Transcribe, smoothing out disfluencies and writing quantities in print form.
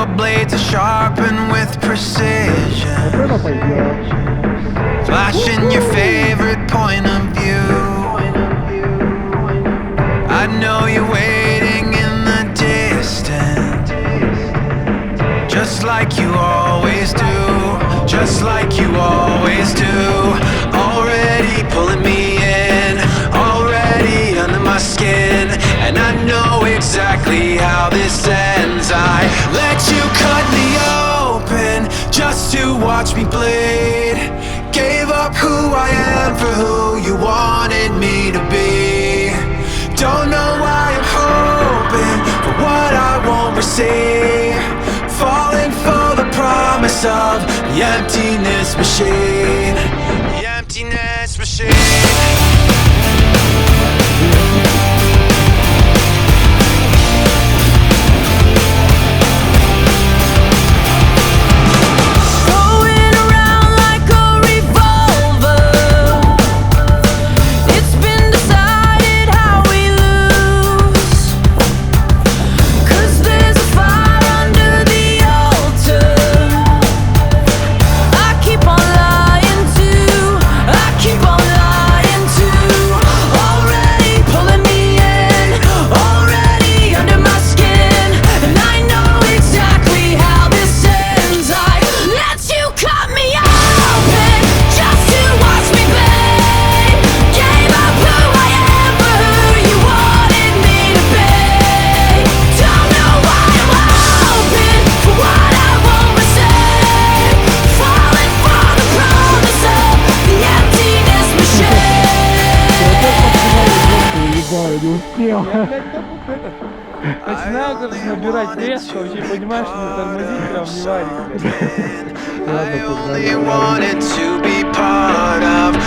your blades are sharpened with precision, flashing your favorite point of view. I know you're waiting in the distance, just like you always do, just like you always do. Already pulling me in, already under my skin, and I know exactly how this ends. I let you cut me open just to watch me bleed. Gave up who I am for who you wanted me to be. Don't know why I'm hoping for what I won't receive, falling for the promise of the emptiness machine. The emptiness machine. Начинаю, короче, набирать резко, вообще понимаешь, что не тормозить прям не варик. I only wanted to be part of